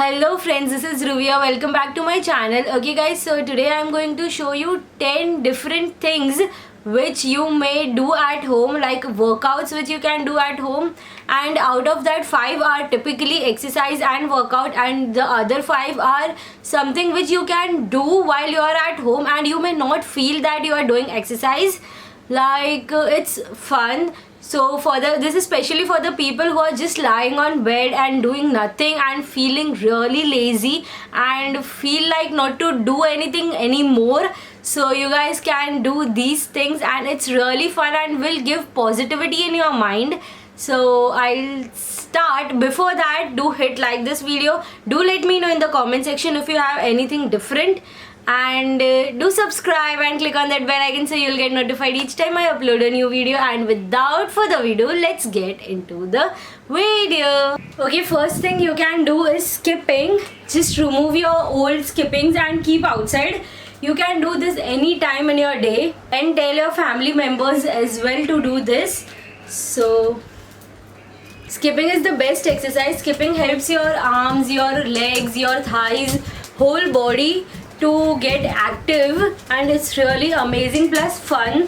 Hello friends, this is Ruvia. Welcome back to my channel. Okay guys, so today I am going to show you 10 different things which you may do at home, like workouts which you can do at home, and out of that 5 are typically exercise and workout, and the other 5 are something which you can do while you are at home and you may not feel that you are doing exercise, like it's fun. So this is especially for the people who are just lying on bed and doing nothing and feeling really lazy and feel like not to do anything anymore. So you guys can do these things and it's really fun and will give positivity in your mind. So I'll start. Before that, do hit like this video. Do let me know in the comment section if you have anything different, and do subscribe and click on that bell icon so you'll get notified each time I upload a new video. And without further ado, let's get into the video. Okay, first thing you can do is skipping. Just remove your old skippings and keep outside. You can do this anytime in your day, and tell your family members as well to do this. So skipping is the best exercise. Skipping helps your arms, your legs, your thighs, whole body to get active, and it's really amazing plus fun.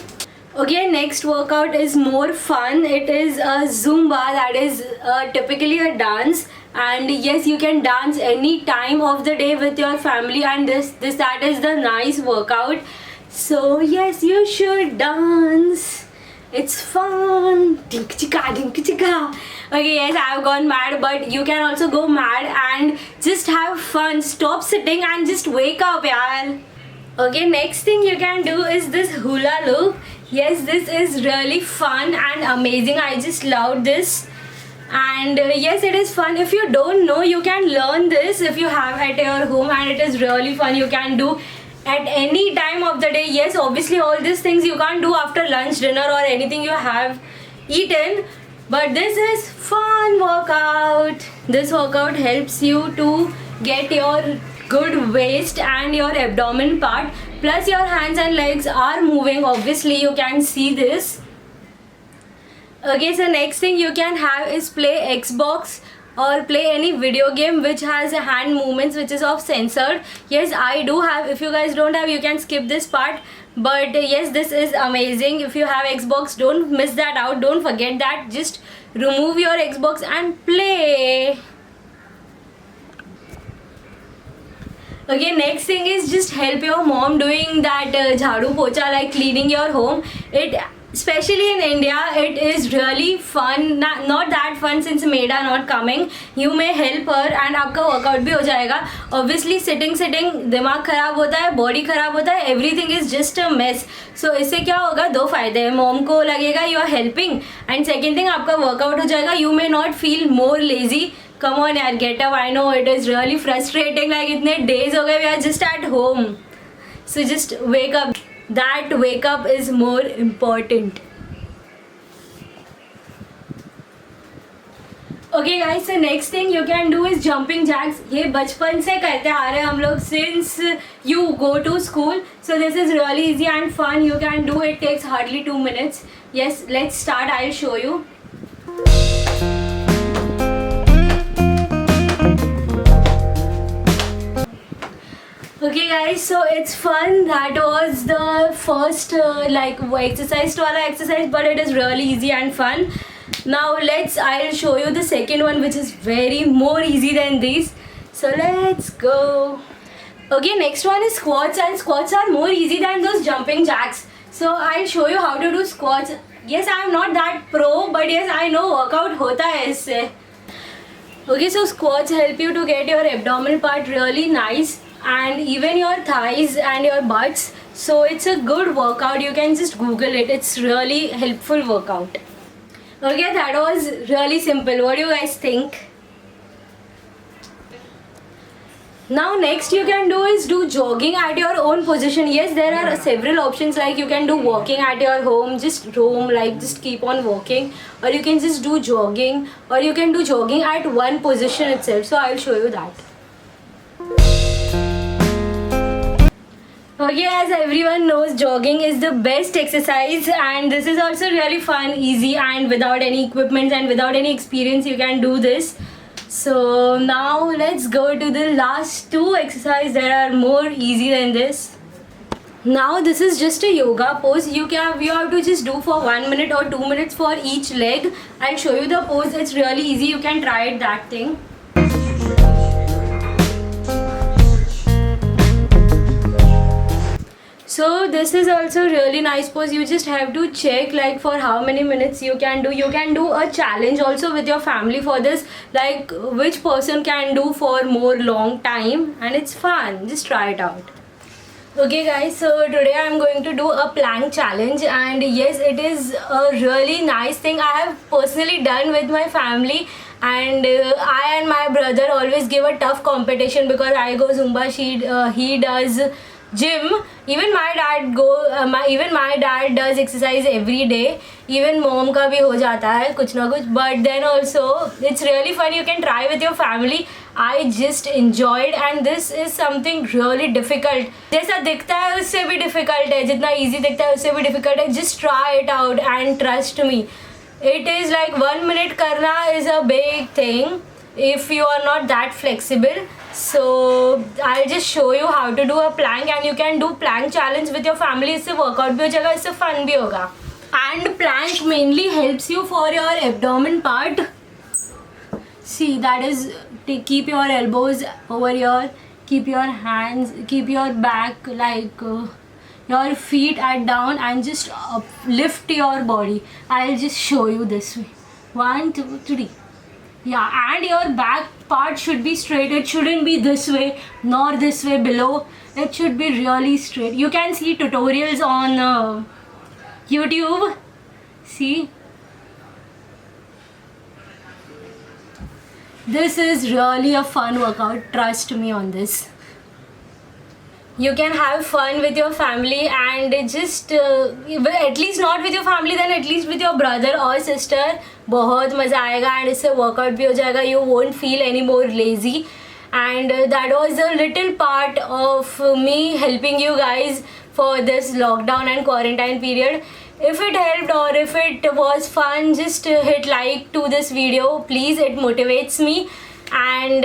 Okay, next workout is more fun. It is a Zumba, that is typically a dance, and yes, you can dance any time of the day with your family, and that is the nice workout. So yes, you should dance. It's fun. Dink chika, dink chika. Okay, yes, I have gone mad, but you can also go mad and just have fun. Stop sitting and just wake up, yaar. Okay, next thing you can do is this hula loop. Yes, this is really fun and amazing. I just love this. And yes, it is fun. If you don't know, you can learn this if you have at your home, and it is really fun. You can do at any time of the day. Yes, obviously all these things you can't do after lunch, dinner, or anything you have eaten, but this is fun workout. This workout helps you to get your good waist and your abdomen part, plus your hands and legs are moving. Obviously you can see this. Okay, so next thing you can have is play Xbox or play any video game which has hand movements, which is of censored. Yes, I do have. If you guys don't have, you can skip this part, but yes, this is amazing. If you have Xbox, don't miss that out. Don't forget that. Just remove your Xbox and play. Okay, next thing is just help your mom doing that jhadu pocha, like cleaning your home. Especially in India, it is really fun. Not that fun since maid are not coming. You may help her and आपका workout भी हो जाएगा. Obviously sitting दिमाग खराब होता है, body खराब होता है, everything is just a mess. So इससे क्या होगा, 2 फायदे हैं. Mom को लगेगा you are helping, and second thing आपका workout हो जाएगा. You may not feel more lazy. Come on यार, get up. I know it is really frustrating. Like इतने days हो गए, we are just at home. So just wake up. That wake up is more important. Okay guys, so next thing you can do is jumping jacks. ये बचपन से करते आ रहे हैं हम लोग since you go to school. So this is really easy and fun. You can do it. Takes hardly 2 minutes. Yes, let's start. I'll show you. Okay guys, so it's fun. That was the first exercise to our exercise, but it is really easy and fun. Now I'll show you the second one, which is very more easy than these. So let's go. Okay, next one is squats, and squats are more easy than those jumping jacks. So I'll show you how to do squats. Yes, I am not that pro, but yes, I know workout hota hai isse. Okay, so squats help you to get your abdominal part really nice, and even your thighs and your butts. So it's a good workout. You can just Google it. It's really helpful workout. Okay, that was really simple. What do you guys think? Now next you can do is do jogging at your own position. Yes, there are several options, like you can do walking at your home, just roam, like just keep on walking, or you can just do jogging, or you can do jogging at one position itself. So I'll show you that. Okay, as everyone knows, jogging is the best exercise, and this is also really fun, easy, and without any equipment and without any experience you can do this. So now let's go to the last two exercises that are more easy than this. Now this is just a yoga pose. You have to just do for 1 minute or 2 minutes for each leg. I'll show you the pose. It's really easy. You can try it, that thing. So this is also really nice pose. You just have to check like for how many minutes you can do. You can do a challenge also with your family for this, like which person can do for more long time, and it's fun. Just try it out. Okay guys, so today I'm going to do a plank challenge, and yes, it is a really nice thing I have personally done with my family. And I and my brother always give a tough competition because I go Zumba, he does gym. Even my dad does exercise every day. Even mom का भी हो जाता है कुछ ना कुछ. But then also it's really fun. You can try with your family. I just enjoyed, and this is something really difficult. जैसा दिखता है उससे भी difficult है, जितना easy दिखता है उससे भी difficult है. Just try it out and trust me. It is like 1 minute करना is a big thing if you are not that flexible. So I'll just show you how to do a plank, and you can do plank challenge with your family. इससे workout भी हो जाएगा, इससे fun भी होगा. And plank mainly helps you for your abdomen part. See, that is, keep your elbows over here, keep your hands, keep your back like your feet at down, and just lift your body. I'll just show you this way. 1, 2, 3. Yeah, and your back part should be straight. It shouldn't be this way nor this way below. It should be really straight. You can see tutorials on YouTube. See, this is really a fun workout. Trust me on this. You can have fun with your family, and just at least not with your family, then at least with your brother or sister. बहुत मज़ा आएगा, and इससे workout भी हो जाएगा. You won't feel any more lazy. And that was a little part of me helping you guys for this lockdown and quarantine period. If it helped or if it was fun, just hit like to this video, please. It motivates me. And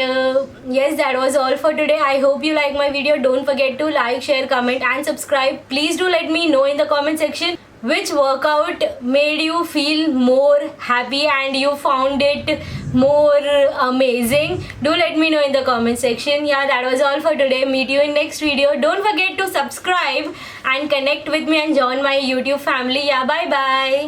yes, that was all for today. I hope you like my video. Don't forget to like, share, comment and subscribe. Please do let me know in the comment section which workout made you feel more happy and you found it more amazing. Do let me know in the comment section. Yeah, that was all for today. Meet you in next video. Don't forget to subscribe and connect with me and join my YouTube family. Yeah, bye bye.